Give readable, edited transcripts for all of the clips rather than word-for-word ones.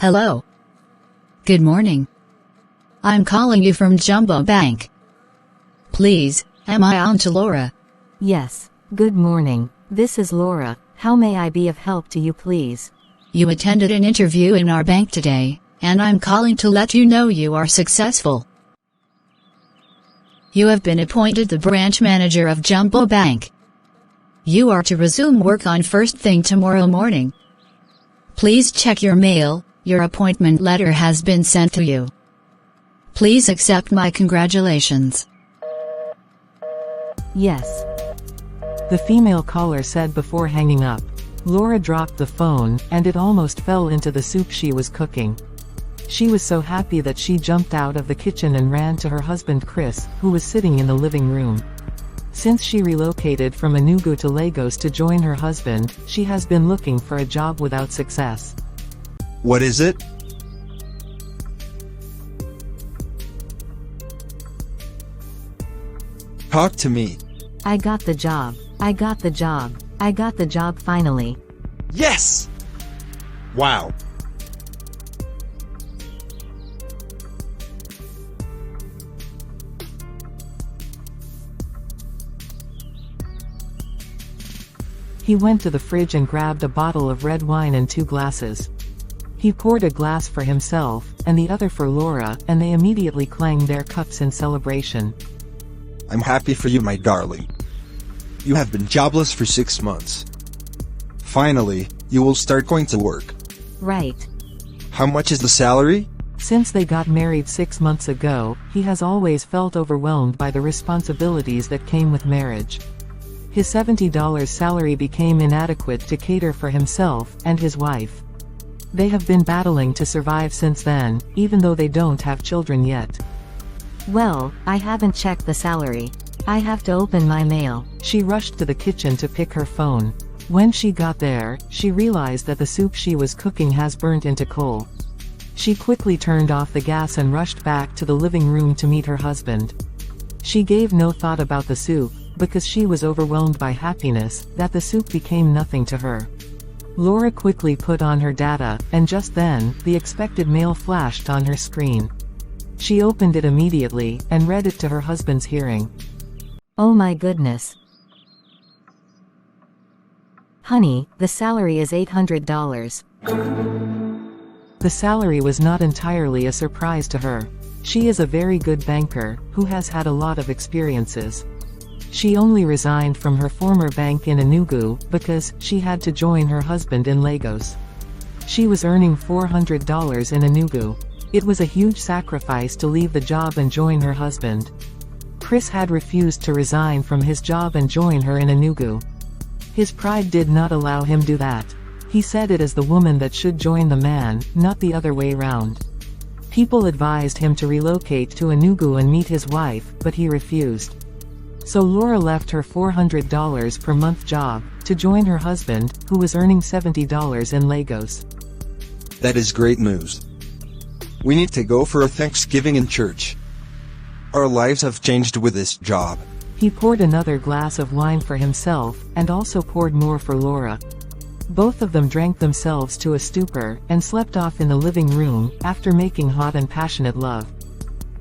Hello. Good morning. I'm calling you from Jumbo Bank. Please, am I on to Laura? Yes. Good morning. This is Laura. How may I be of help to you, please? You attended an interview in our bank today, and I'm calling to let you know you are successful. You have been appointed the branch manager of Jumbo Bank. You are to resume work on first thing tomorrow morning. Please check your mail. Your appointment letter has been sent to you. Please accept my congratulations. Yes. The female caller said before hanging up. Laura dropped the phone, and it almost fell into the soup she was cooking. She was so happy that she jumped out of the kitchen and ran to her husband Chris, who was sitting in the living room. Since she relocated from Enugu to Lagos to join her husband, she has been looking for a job without success. What is it? Talk to me. I got the job. I got the job. I got the job finally. Yes! Wow. He went to the fridge and grabbed a bottle of red wine and 2 glasses. He poured a glass for himself, and the other for Laura, and they immediately clanged their cups in celebration. I'm happy for you, my darling. You have been jobless for 6 months. Finally, you will start going to work. Right. How much is the salary? Since they got married 6 months ago, he has always felt overwhelmed by the responsibilities that came with marriage. His $70 salary became inadequate to cater for himself and his wife. They have been battling to survive since then, even though they don't have children yet. Well, I haven't checked the salary. I have to open my mail. She rushed to the kitchen to pick her phone. When she got there, she realized that the soup she was cooking has burnt into coal. She quickly turned off the gas and rushed back to the living room to meet her husband. She gave no thought about the soup, because she was overwhelmed by happiness that the soup became nothing to her. Laura quickly put on her data, and just then, the expected mail flashed on her screen. She opened it immediately, and read it to her husband's hearing. Oh my goodness. Honey, the salary is $800. The salary was not entirely a surprise to her. She is a very good banker, who has had a lot of experiences. She only resigned from her former bank in Enugu, because she had to join her husband in Lagos. She was earning $400 in Enugu. It was a huge sacrifice to leave the job and join her husband. Chris had refused to resign from his job and join her in Enugu. His pride did not allow him do that. He said it is the woman that should join the man, not the other way round. People advised him to relocate to Enugu and meet his wife, but he refused. So Laura left her $400 per month job, to join her husband, who was earning $70 in Lagos. That is great news. We need to go for a Thanksgiving in church. Our lives have changed with this job. He poured another glass of wine for himself, and also poured more for Laura. Both of them drank themselves to a stupor, and slept off in the living room, after making hot and passionate love.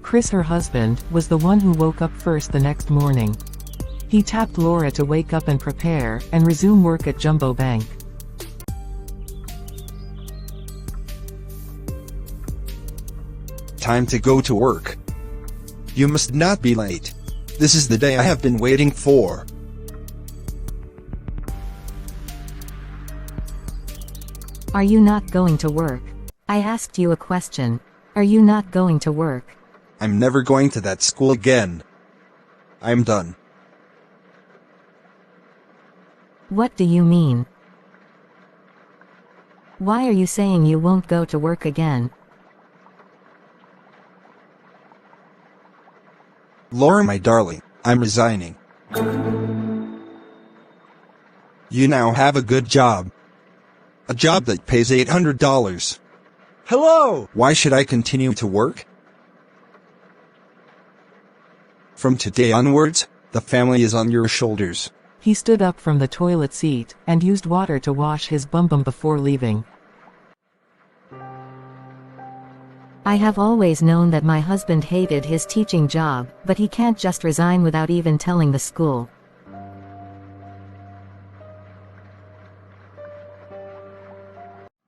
Chris, her husband, was the one who woke up first the next morning. He tapped Laura to wake up and prepare, and resume work at Jumbo Bank. Time to go to work. You must not be late. This is the day I have been waiting for. Are you not going to work? I asked you a question. Are you not going to work? I'm never going to that school again. I'm done. What do you mean? Why are you saying you won't go to work again? Laura, my darling, I'm resigning. You now have a good job. A job that pays $800. Hello! Why should I continue to work? From today onwards, the family is on your shoulders. He stood up from the toilet seat, and used water to wash his bum before leaving. I have always known that my husband hated his teaching job, but he can't just resign without even telling the school.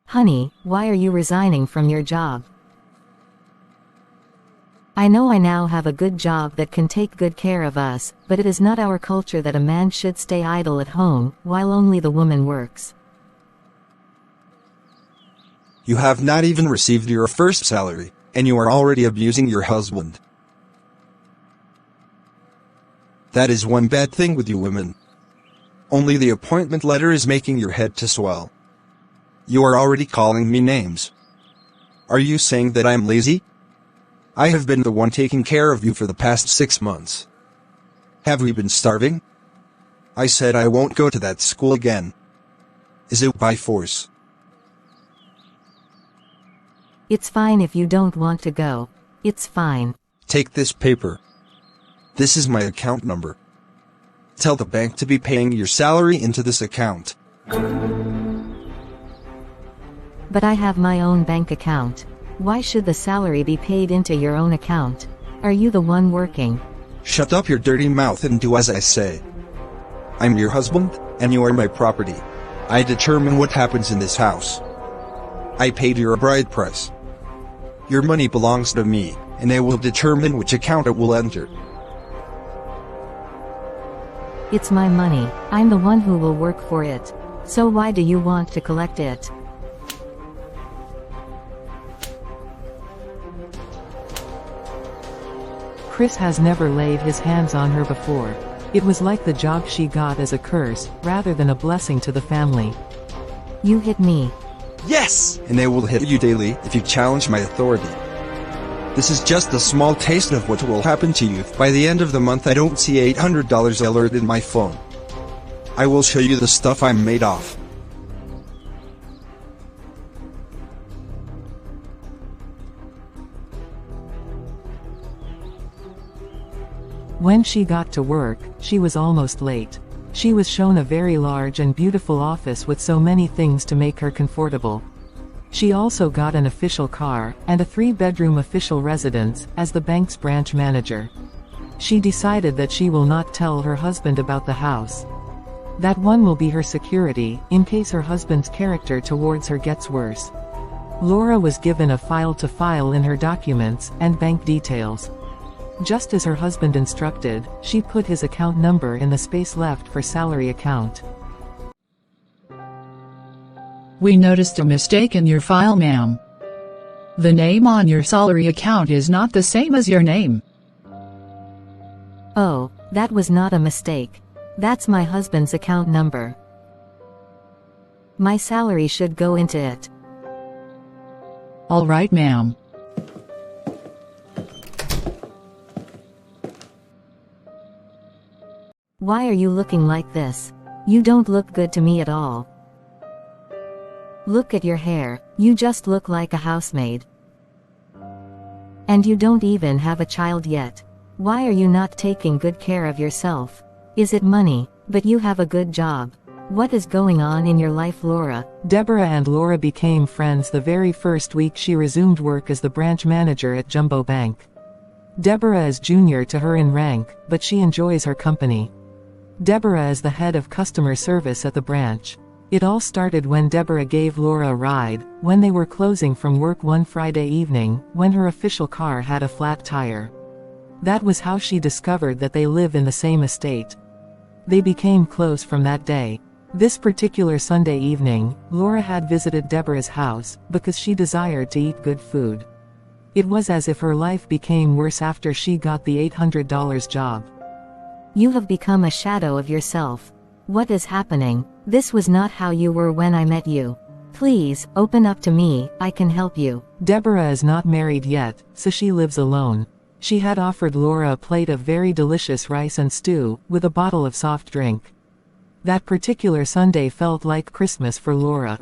Honey, why are you resigning from your job? I know I now have a good job that can take good care of us, but it is not our culture that a man should stay idle at home, while only the woman works. You have not even received your first salary, and you are already abusing your husband. That is one bad thing with you women. Only the appointment letter is making your head to swell. You are already calling me names. Are you saying that I am lazy? I have been the one taking care of you for the past 6 months. Have we been starving? I said I won't go to that school again. Is it by force? It's fine if you don't want to go. It's fine. Take this paper. This is my account number. Tell the bank to be paying your salary into this account. But I have my own bank account. Why should the salary be paid into your own account? Are you the one working? Shut up your dirty mouth and do as I say. I'm your husband, and you are my property. I determine what happens in this house. I paid your bride price. Your money belongs to me, and I will determine which account it will enter. It's my money. I'm the one who will work for it. So why do you want to collect it? Chris has never laid his hands on her before. It was like the job she got as a curse, rather than a blessing to the family. You hit me. Yes! And I will hit you daily if you challenge my authority. This is just a small taste of what will happen to you if by the end of the month I don't see $800 alert in my phone. I will show you the stuff I'm made of. When she got to work, she was almost late. She was shown a very large and beautiful office with so many things to make her comfortable. She also got an official car, and a 3-bedroom official residence, as the bank's branch manager. She decided that she will not tell her husband about the house. That one will be her security, in case her husband's character towards her gets worse. Laura was given a file to file in her documents, and bank details. Just as her husband instructed, she put his account number in the space left for salary account. We noticed a mistake in your file, ma'am. The name on your salary account is not the same as your name. Oh, that was not a mistake. That's my husband's account number. My salary should go into it. All right, ma'am. Why are you looking like this? You don't look good to me at all. Look at your hair, you just look like a housemaid. And you don't even have a child yet. Why are you not taking good care of yourself? Is it money? But you have a good job. What is going on in your life, Laura? Deborah and Laura became friends the very first week she resumed work as the branch manager at Jumbo Bank. Deborah is junior to her in rank, but she enjoys her company. Deborah is the head of customer service at the branch. It all started when Deborah gave Laura a ride, when they were closing from work one Friday evening, when her official car had a flat tire. That was how she discovered that they live in the same estate. They became close from that day. This particular Sunday evening, Laura had visited Deborah's house, because she desired to eat good food. It was as if her life became worse after she got the $800 job. You have become a shadow of yourself. What is happening? This was not how you were when I met you. Please, open up to me, I can help you. Deborah is not married yet, so she lives alone. She had offered Laura a plate of very delicious rice and stew, with a bottle of soft drink. That particular Sunday felt like Christmas for Laura.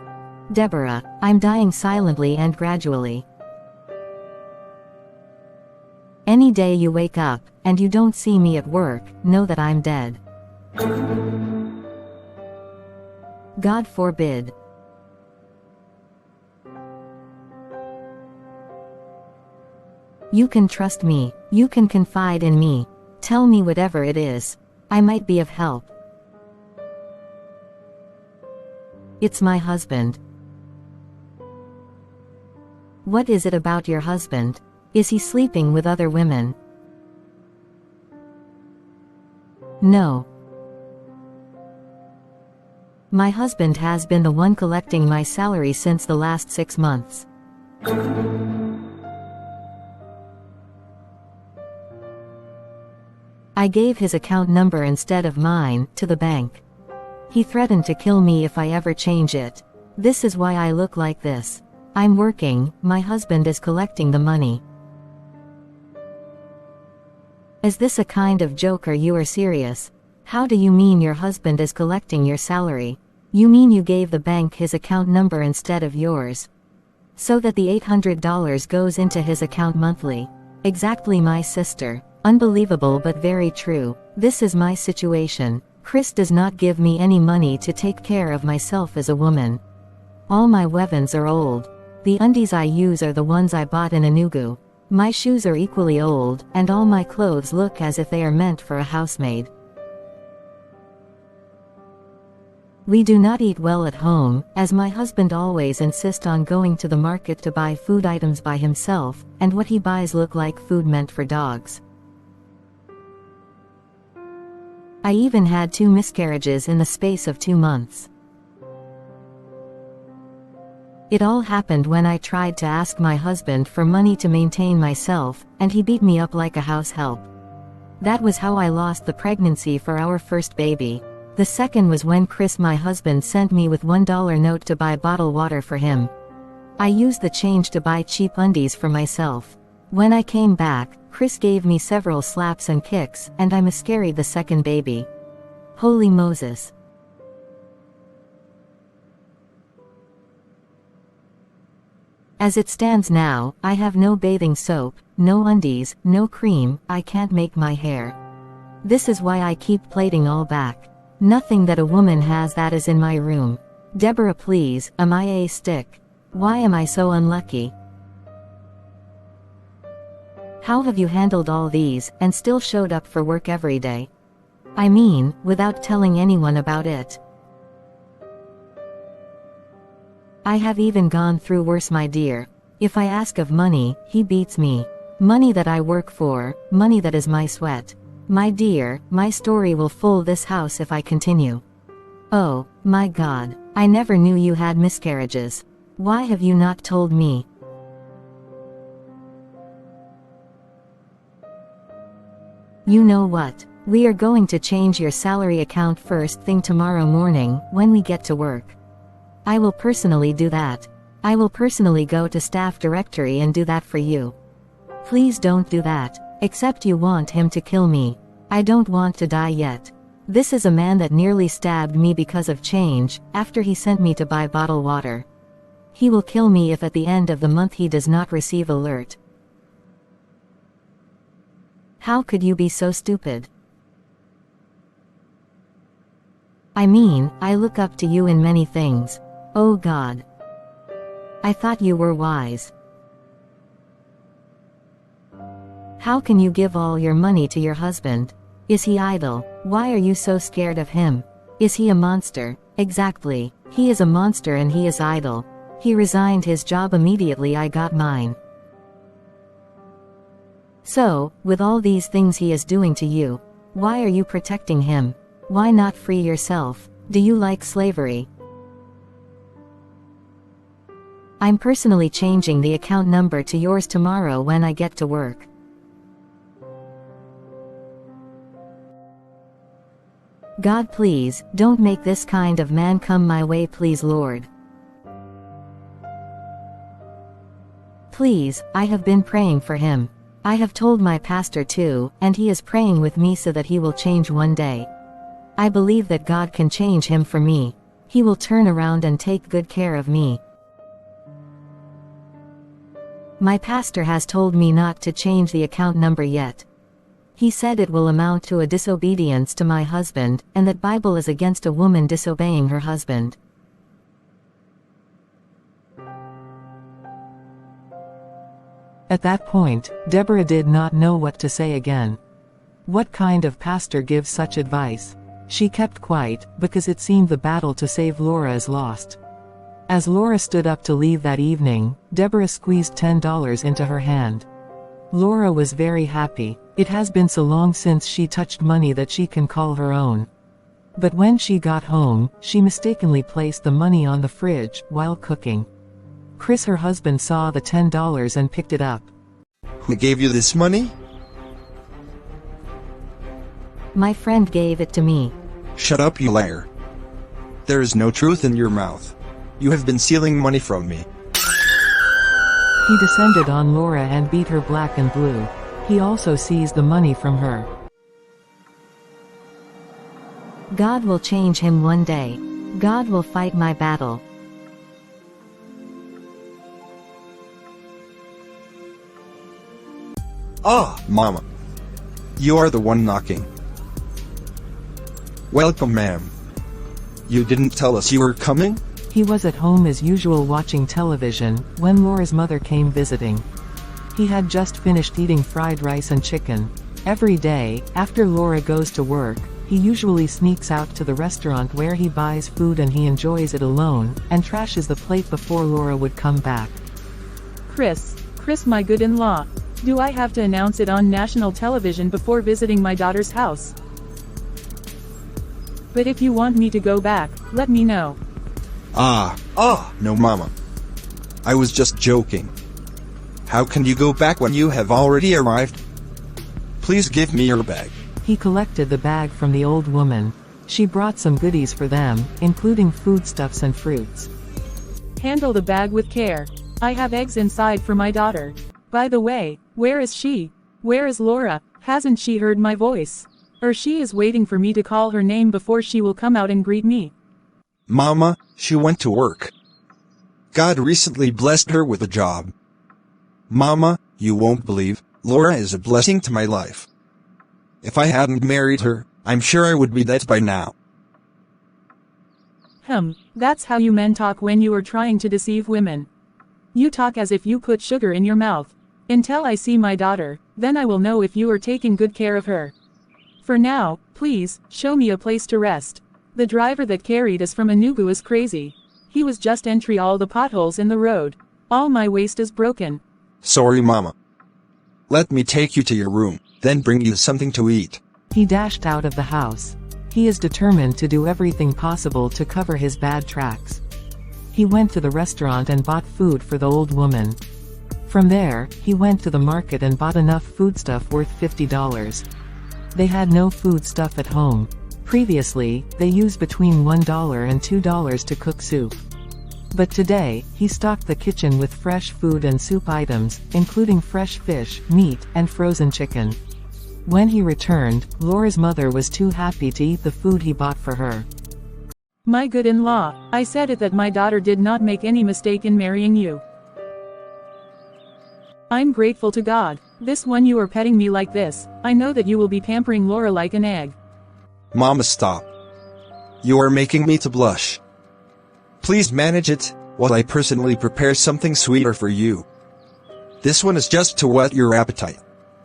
Deborah, I'm dying silently and gradually. Any day you wake up, and you don't see me at work, know that I'm dead. God forbid. You can trust me. You can confide in me. Tell me whatever it is. I might be of help. It's my husband. What is it about your husband? Is he sleeping with other women? No. My husband has been the one collecting my salary since the last 6 months. I gave his account number instead of mine to the bank. He threatened to kill me if I ever change it. This is why I look like this. I'm working, my husband is collecting the money. Is this a kind of joke or you are serious? How do you mean your husband is collecting your salary? You mean you gave the bank his account number instead of yours? So that the $800 goes into his account monthly. Exactly, my sister. Unbelievable but very true. This is my situation. Chris does not give me any money to take care of myself as a woman. All my weapons are old. The undies I use are the ones I bought in Enugu. My shoes are equally old, and all my clothes look as if they are meant for a housemaid. We do not eat well at home, as my husband always insists on going to the market to buy food items by himself, and what he buys look like food meant for dogs. I even had 2 miscarriages in the space of 2 months. It all happened when I tried to ask my husband for money to maintain myself, and he beat me up like a house help. That was how I lost the pregnancy for our first baby. The second was when Chris, my husband, sent me with $1 note to buy bottled water for him. I used the change to buy cheap undies for myself. When I came back, Chris gave me several slaps and kicks, and I miscarried the second baby. Holy Moses. As it stands now, I have no bathing soap, no undies, no cream, I can't make my hair. This is why I keep plating all back. Nothing that a woman has that is in my room. Deborah, please, am I a stick? Why am I so unlucky? How have you handled all these, and still showed up for work every day? I mean, without telling anyone about it. I have even gone through worse, my dear. If I ask of money, he beats me. Money that I work for, money that is my sweat. My dear, my story will fool this house if I continue. Oh, my God, I never knew you had miscarriages. Why have you not told me? You know what? We are going to change your salary account first thing tomorrow morning, when we get to work. I will personally do that. I will personally go to staff directory and do that for you. Please don't do that. Except you want him to kill me. I don't want to die yet. This is a man that nearly stabbed me because of change, after he sent me to buy bottled water. He will kill me if at the end of the month he does not receive alert. How could you be so stupid? I mean, I look up to you in many things. Oh God. I thought you were wise. How can you give all your money to your husband? Is he idle? Why are you so scared of him? Is he a monster? Exactly. He is a monster and he is idle. He resigned his job immediately I got mine. So, with all these things he is doing to you, why are you protecting him? Why not free yourself? Do you like slavery? I'm personally changing the account number to yours tomorrow when I get to work. God, please, don't make this kind of man come my way, please, Lord. Please, I have been praying for him. I have told my pastor too, and he is praying with me so that he will change one day. I believe that God can change him for me. He will turn around and take good care of me. My pastor has told me not to change the account number yet. He said it will amount to a disobedience to my husband, and that Bible is against a woman disobeying her husband. At that point, Deborah did not know what to say again. What kind of pastor gives such advice? She kept quiet, because it seemed the battle to save Laura is lost. As Laura stood up to leave that evening, Deborah squeezed $10 into her hand. Laura was very happy. It has been so long since she touched money that she can call her own. But when she got home, she mistakenly placed the money on the fridge while cooking. Chris, her husband, saw the $10 and picked it up. Who gave you this money? My friend gave it to me. Shut up, you liar. There is no truth in your mouth. You have been stealing money from me. He descended on Laura and beat her black and blue. He also seized the money from her. God will change him one day. God will fight my battle. Ah, Mama. You are the one knocking. Welcome, ma'am. You didn't tell us you were coming? He was at home as usual watching television, when Laura's mother came visiting. He had just finished eating fried rice and chicken. Every day, after Laura goes to work, he usually sneaks out to the restaurant where he buys food and he enjoys it alone, and trashes the plate before Laura would come back. Chris, my good-in-law. Do I have to announce it on national television before visiting my daughter's house? But if you want me to go back, let me know. No, Mama. I was just joking. How can you go back when you have already arrived? Please give me your bag. He collected the bag from the old woman. She brought some goodies for them, including foodstuffs and fruits. Handle the bag with care. I have eggs inside for my daughter. By the way, where is she? Where is Laura? Hasn't she heard my voice? Or she is waiting for me to call her name before she will come out and greet me? Mama, she went to work. God recently blessed her with a job. Mama, you won't believe, Laura is a blessing to my life. If I hadn't married her, I'm sure I would be dead by now. That's how you men talk when you are trying to deceive women. You talk as if you put sugar in your mouth. Until I see my daughter, then I will know if you are taking good care of her. For now, please, show me a place to rest. The driver that carried us from Enugu is crazy. He was just entering all the potholes in the road. All my waist is broken. Sorry, Mama. Let me take you to your room, then bring you something to eat. He dashed out of the house. He is determined to do everything possible to cover his bad tracks. He went to the restaurant and bought food for the old woman. From there, he went to the market and bought enough foodstuff worth $50. They had no foodstuff at home. Previously, they used between $1 and $2 to cook soup. But today, he stocked the kitchen with fresh food and soup items, including fresh fish, meat, and frozen chicken. When he returned, Laura's mother was too happy to eat the food he bought for her. My good-in-law, I said it that my daughter did not make any mistake in marrying you. I'm grateful to God. This one you are petting me like this, I know that you will be pampering Laura like an egg. Mama, stop. You are making me to blush. Please manage it, while I personally prepare something sweeter for you. This one is just to whet your appetite.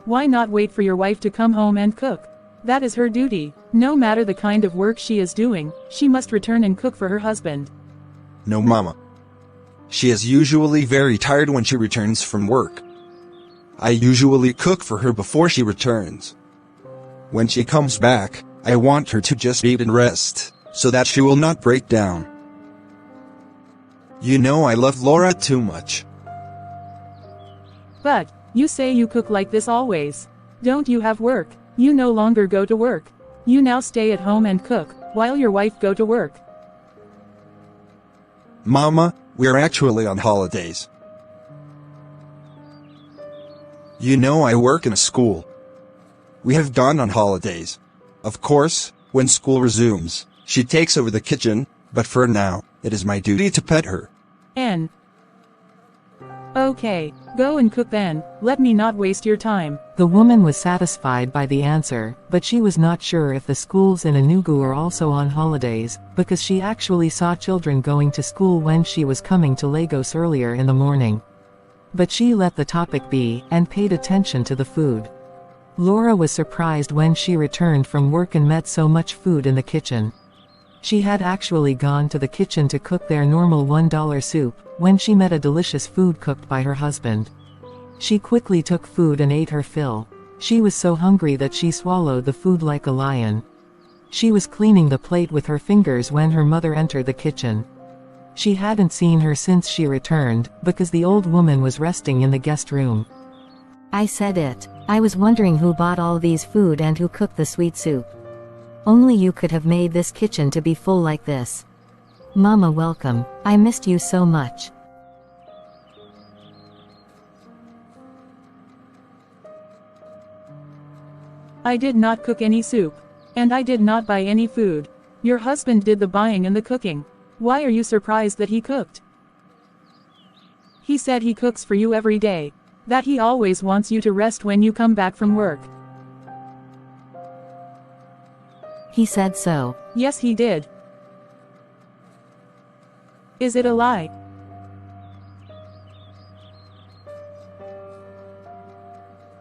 Why not wait for your wife to come home and cook? That is her duty. No matter the kind of work she is doing, she must return and cook for her husband. No, Mama. She is usually very tired when she returns from work. I usually cook for her before she returns. When she comes back, I want her to just eat and rest, so that she will not break down. You know I love Laura too much. But, you say you cook like this always. Don't you have work? You no longer go to work. You now stay at home and cook, while your wife go to work. Mama, we're actually on holidays. You know I work in a school. We have gone on holidays. Of course, when school resumes, she takes over the kitchen, but for now, it is my duty to pet her. Okay, go and cook then, let me not waste your time. The woman was satisfied by the answer, but she was not sure if the schools in Enugu are also on holidays, because she actually saw children going to school when she was coming to Lagos earlier in the morning. But she let the topic be, and paid attention to the food. Laura was surprised when she returned from work and met so much food in the kitchen. She had actually gone to the kitchen to cook their normal $1 soup, when she met a delicious food cooked by her husband. She quickly took food and ate her fill. She was so hungry that she swallowed the food like a lion. She was cleaning the plate with her fingers when her mother entered the kitchen. She hadn't seen her since she returned, because the old woman was resting in the guest room. I said it. I was wondering who bought all these food and who cooked the sweet soup. Only you could have made this kitchen to be full like this. Mama, welcome. I missed you so much. I did not cook any soup. And I did not buy any food. Your husband did the buying and the cooking. Why are you surprised that he cooked? He said he cooks for you every day. That he always wants you to rest when you come back from work. He said so. Yes, he did. Is it a lie?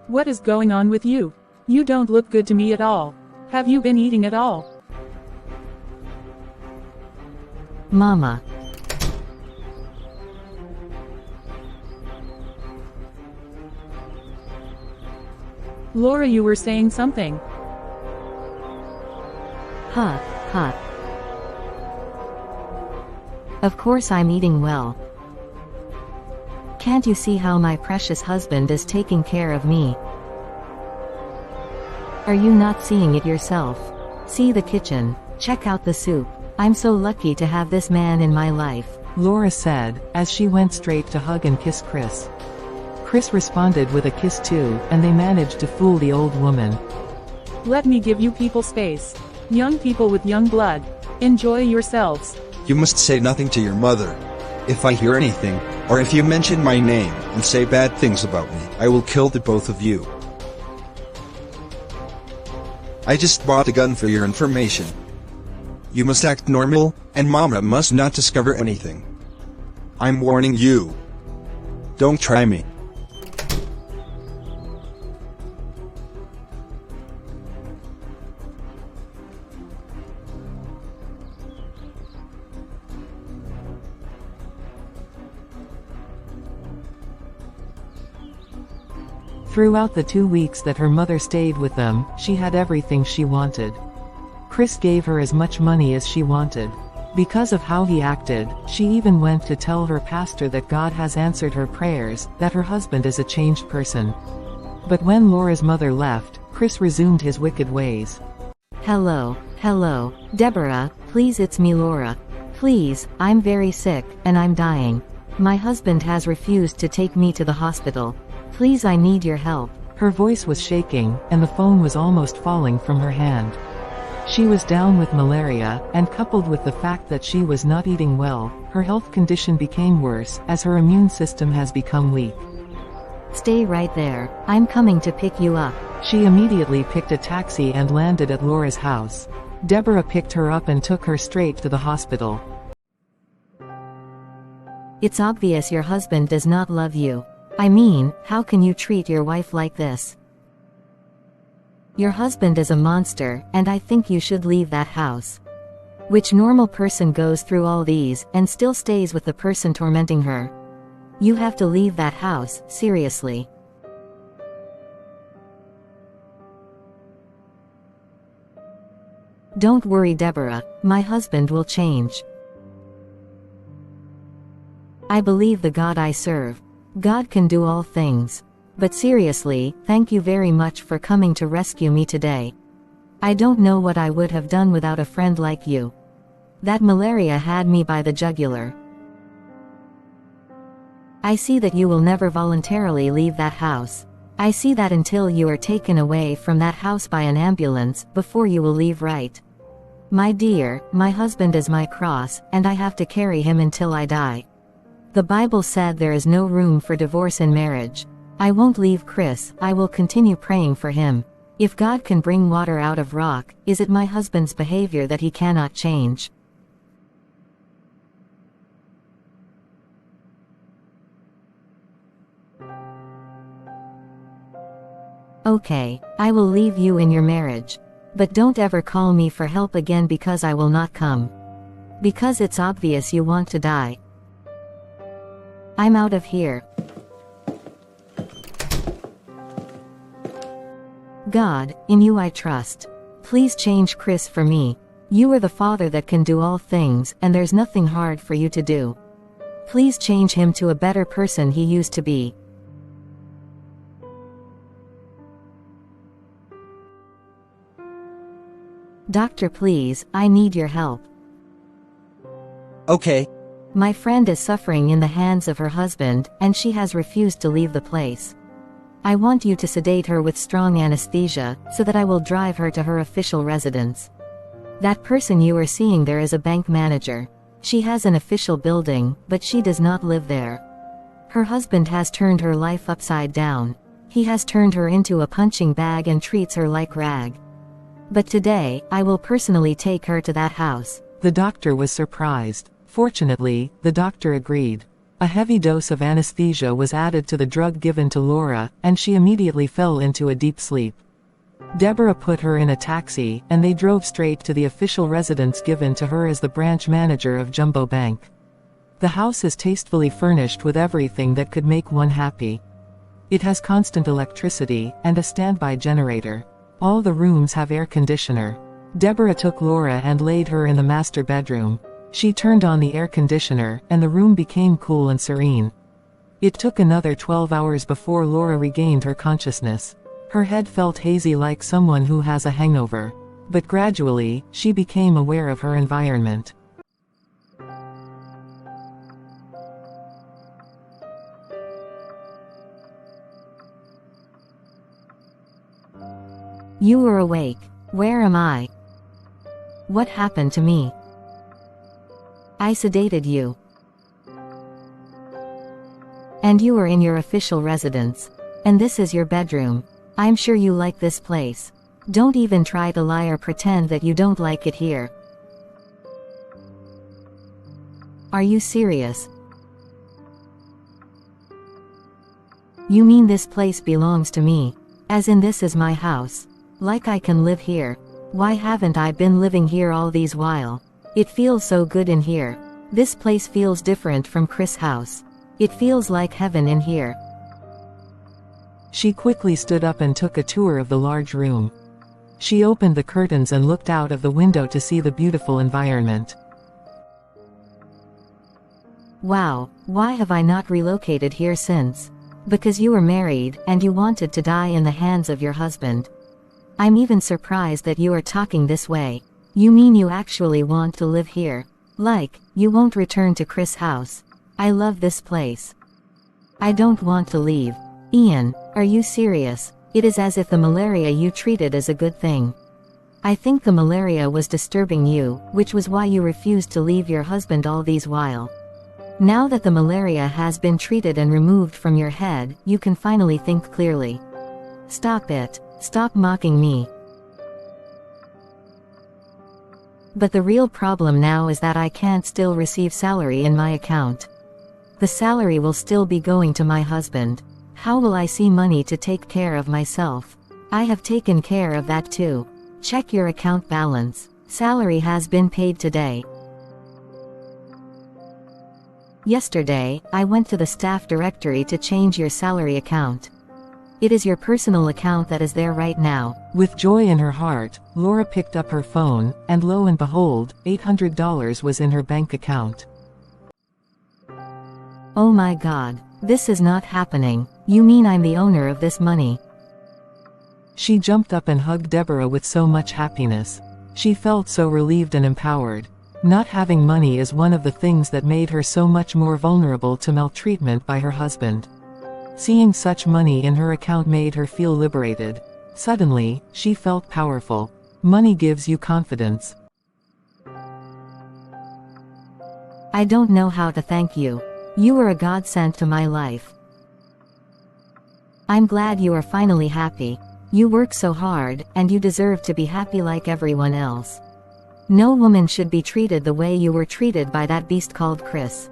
What is going on with you? You don't look good to me at all. Have you been eating at all? Mama. Laura, you were saying something. Huh. Of course I'm eating well. Can't you see how my precious husband is taking care of me? Are you not seeing it yourself? See the kitchen. Check out the soup. I'm so lucky to have this man in my life, Laura said, as she went straight to hug and kiss Chris. Chris responded with a kiss too, and they managed to fool the old woman. Let me give you people space. Young people with young blood. Enjoy yourselves. You must say nothing to your mother. If I hear anything, or if you mention my name and say bad things about me, I will kill the both of you. I just bought a gun for your information. You must act normal, and Mama must not discover anything. I'm warning you. Don't try me. Throughout the 2 weeks that her mother stayed with them, she had everything she wanted. Chris gave her as much money as she wanted. Because of how he acted, she even went to tell her pastor that God has answered her prayers, that her husband is a changed person. But when Laura's mother left, Chris resumed his wicked ways. Hello, Deborah, please, it's me, Laura. Please, I'm very sick, and I'm dying. My husband has refused to take me to the hospital. Please, I need your help. Her voice was shaking, and the phone was almost falling from her hand. She was down with malaria, and coupled with the fact that she was not eating well, her health condition became worse, as her immune system has become weak. Stay right there, I'm coming to pick you up. She immediately picked a taxi and landed at Laura's house. Deborah picked her up and took her straight to the hospital. It's obvious your husband does not love you. I mean, how can you treat your wife like this? Your husband is a monster, and I think you should leave that house. Which normal person goes through all these, and still stays with the person tormenting her? You have to leave that house, seriously. Don't worry, Deborah, my husband will change. I believe the God I serve. God can do all things. But seriously, thank you very much for coming to rescue me today. I don't know what I would have done without a friend like you. That malaria had me by the jugular. I see that you will never voluntarily leave that house. I see that until you are taken away from that house by an ambulance, before you will leave, right? My dear, my husband is my cross, and I have to carry him until I die. The Bible said there is no room for divorce in marriage. I won't leave Chris, I will continue praying for him. If God can bring water out of rock, is it my husband's behavior that he cannot change? Okay, I will leave you in your marriage. But don't ever call me for help again because I will not come. Because it's obvious you want to die. I'm out of here. God, in you I trust. Please change Chris for me. You are the Father that can do all things, and there's nothing hard for you to do. Please change him to a better person he used to be. Doctor, please, I need your help. Okay. My friend is suffering in the hands of her husband, and she has refused to leave the place. I want you to sedate her with strong anesthesia, so that I will drive her to her official residence. That person you are seeing there is a bank manager. She has an official building, but she does not live there. Her husband has turned her life upside down. He has turned her into a punching bag and treats her like rag. But today, I will personally take her to that house. The doctor was surprised. Fortunately, the doctor agreed. A heavy dose of anesthesia was added to the drug given to Laura, and she immediately fell into a deep sleep. Deborah put her in a taxi, and they drove straight to the official residence given to her as the branch manager of Jumbo Bank. The house is tastefully furnished with everything that could make one happy. It has constant electricity, and a standby generator. All the rooms have air conditioner. Deborah took Laura and laid her in the master bedroom. She turned on the air conditioner, and the room became cool and serene. It took another 12 hours before Laura regained her consciousness. Her head felt hazy like someone who has a hangover. But gradually, she became aware of her environment. You were awake. Where am I? What happened to me? I sedated you. And you were in your official residence. And this is your bedroom. I'm sure you like this place. Don't even try to lie or pretend that you don't like it here. Are you serious? You mean this place belongs to me? As in this is my house? Like I can live here? Why haven't I been living here all these while? It feels so good in here. This place feels different from Chris' house. It feels like heaven in here. She quickly stood up and took a tour of the large room. She opened the curtains and looked out of the window to see the beautiful environment. Wow, why have I not relocated here since? Because you were married, and you wanted to die in the hands of your husband. I'm even surprised that you are talking this way. You mean you actually want to live here? Like, you won't return to Chris' house? I love this place. I don't want to leave. Ian, are you serious? It is as if the malaria you treated is a good thing. I think the malaria was disturbing you, which was why you refused to leave your husband all these while. Now that the malaria has been treated and removed from your head, you can finally think clearly. Stop it. Stop mocking me. But the real problem now is that I can't still receive salary in my account. The salary will still be going to my husband. How will I see money to take care of myself? I have taken care of that too. Check your account balance. Salary has been paid today. Yesterday, I went to the staff directory to change your salary account. It is your personal account that is there right now. With joy in her heart, Laura picked up her phone, and lo and behold, $800 was in her bank account. Oh my God. This is not happening. You mean I'm the owner of this money? She jumped up and hugged Deborah with so much happiness. She felt so relieved and empowered. Not having money is one of the things that made her so much more vulnerable to maltreatment by her husband. Seeing such money in her account made her feel liberated. Suddenly, she felt powerful. Money gives you confidence. I don't know how to thank you. You were a godsend to my life. I'm glad you are finally happy. You work so hard, and you deserve to be happy like everyone else. No woman should be treated the way you were treated by that beast called Chris.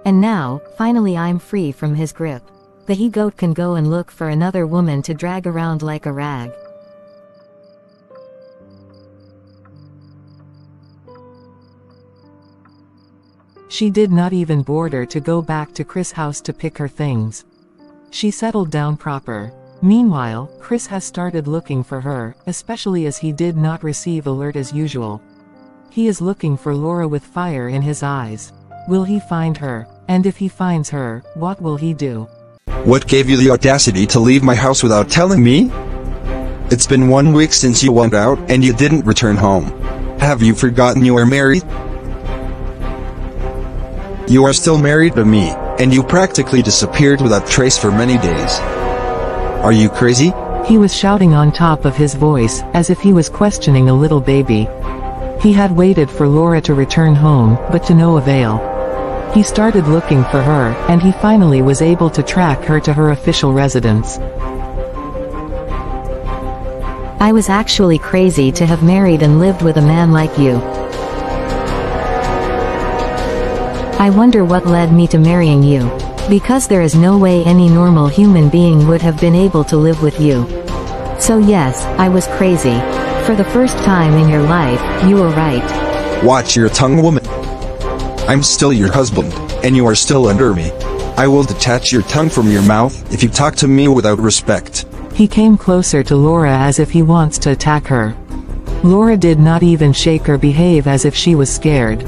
And now, finally I'm free from his grip. The he-goat can go and look for another woman to drag around like a rag. She did not even bother to go back to Chris' house to pick her things. She settled down proper. Meanwhile, Chris has started looking for her, especially as he did not receive alert as usual. He is looking for Laura with fire in his eyes. Will he find her? And if he finds her, what will he do? What gave you the audacity to leave my house without telling me? It's been 1 week since you went out and you didn't return home. Have you forgotten you are married? You are still married to me, and you practically disappeared without trace for many days. Are you crazy? He was shouting on top of his voice, as if he was questioning a little baby. He had waited for Laura to return home, but to no avail. He started looking for her, and he finally was able to track her to her official residence. I was actually crazy to have married and lived with a man like you. I wonder what led me to marrying you. Because there is no way any normal human being would have been able to live with you. So yes, I was crazy. For the first time in your life, you were right. Watch your tongue, woman. I'm still your husband, and you are still under me. I will detach your tongue from your mouth if you talk to me without respect. He came closer to Laura as if he wants to attack her. Laura did not even shake or behave as if she was scared.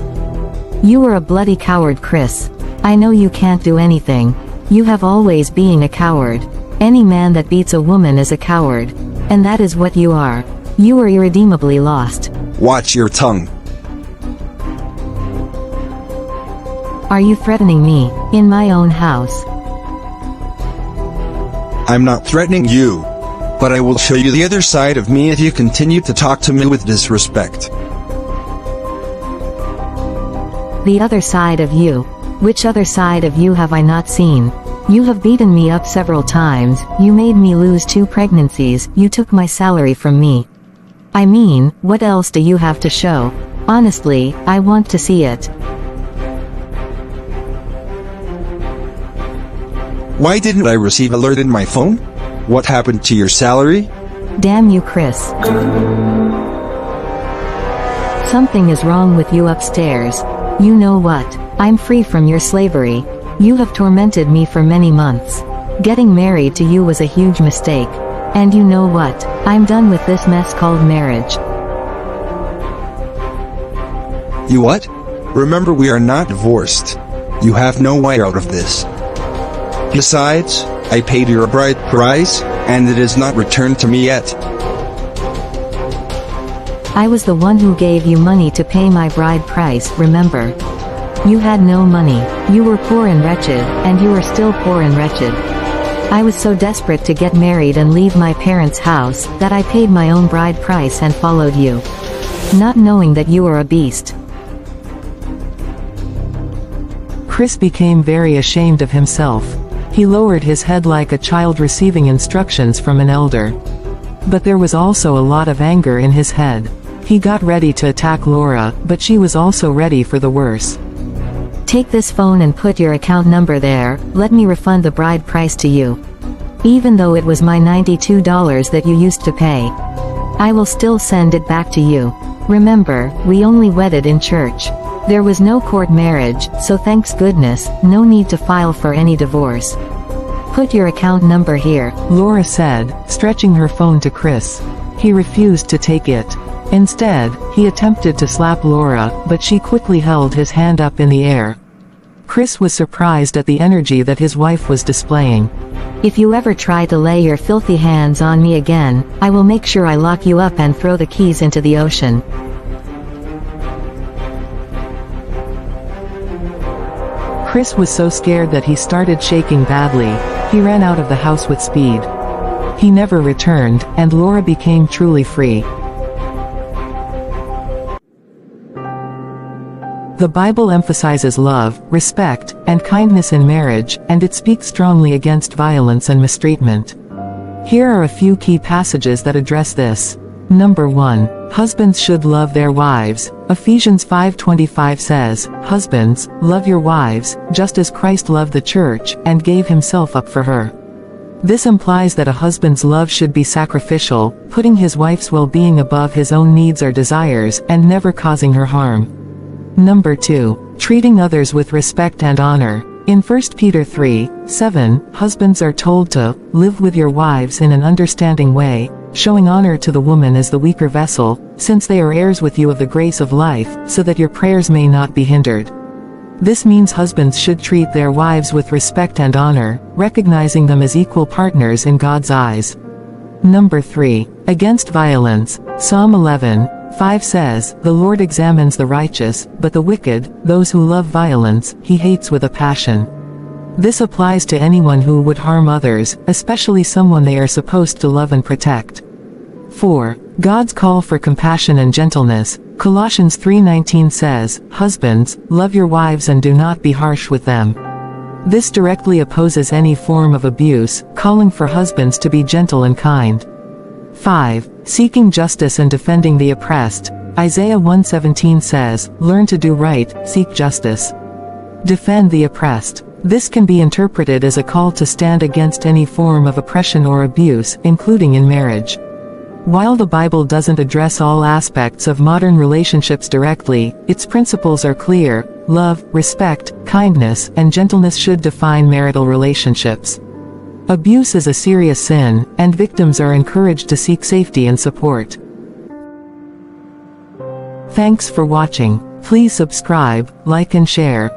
You were a bloody coward, Chris. I know you can't do anything. You have always been a coward. Any man that beats a woman is a coward. And that is what you are. You are irredeemably lost. Watch your tongue. Are you threatening me, in my own house? I'm not threatening you. But I will show you the other side of me if you continue to talk to me with disrespect. The other side of you? Which other side of you have I not seen? You have beaten me up several times, you made me lose 2 pregnancies, you took my salary from me. I mean, what else do you have to show? Honestly, I want to see it. Why didn't I receive alert in my phone? What happened to your salary? Damn you, Chris. Something is wrong with you upstairs. You know what? I'm free from your slavery. You have tormented me for many months. Getting married to you was a huge mistake. And you know what? I'm done with this mess called marriage. You what? Remember, we are not divorced. You have no way out of this. Besides, I paid your bride price, and it is not returned to me yet. I was the one who gave you money to pay my bride price, remember? You had no money, you were poor and wretched, and you are still poor and wretched. I was so desperate to get married and leave my parents' house, that I paid my own bride price and followed you. Not knowing that you were a beast. Chris became very ashamed of himself. He lowered his head like a child receiving instructions from an elder. But there was also a lot of anger in his head. He got ready to attack Laura, but she was also ready for the worse. Take this phone and put your account number there, let me refund the bride price to you. Even though it was my $92 that you used to pay. I will still send it back to you. Remember, we only wedded in church. There was no court marriage, so thanks goodness, no need to file for any divorce. Put your account number here, Laura said, stretching her phone to Chris. He refused to take it. Instead, he attempted to slap Laura, but she quickly held his hand up in the air. Chris was surprised at the energy that his wife was displaying. If you ever try to lay your filthy hands on me again, I will make sure I lock you up and throw the keys into the ocean. Chris was so scared that he started shaking badly. He ran out of the house with speed. He never returned, and Laura became truly free. The Bible emphasizes love, respect, and kindness in marriage, and it speaks strongly against violence and mistreatment. Here are a few key passages that address this. Number 1. Husbands should love their wives. Ephesians 5:25 says, "Husbands, love your wives, just as Christ loved the church, and gave himself up for her." This implies that a husband's love should be sacrificial, putting his wife's well-being above his own needs or desires, and never causing her harm. Number 2. Treating others with respect and honor. In 1 Peter 3:7, husbands are told to live with your wives in an understanding way, showing honor to the woman as the weaker vessel, since they are heirs with you of the grace of life, so that your prayers may not be hindered. This means husbands should treat their wives with respect and honor, recognizing them as equal partners in God's eyes. Number 3. Against violence. Psalm 11:5 says, "The Lord examines the righteous, but the wicked, those who love violence, he hates with a passion." This applies to anyone who would harm others, especially someone they are supposed to love and protect. 4. God's call for compassion and gentleness. Colossians 3:19 says, "Husbands, love your wives and do not be harsh with them." This directly opposes any form of abuse, calling for husbands to be gentle and kind. 5. Seeking justice and defending the oppressed. Isaiah 1:17 says, "Learn to do right, seek justice. Defend the oppressed." This can be interpreted as a call to stand against any form of oppression or abuse, including in marriage. While the Bible doesn't address all aspects of modern relationships directly, its principles are clear. Love, respect, kindness, and gentleness should define marital relationships. Abuse is a serious sin, and victims are encouraged to seek safety and support. Thanks for watching. Please subscribe, like and share.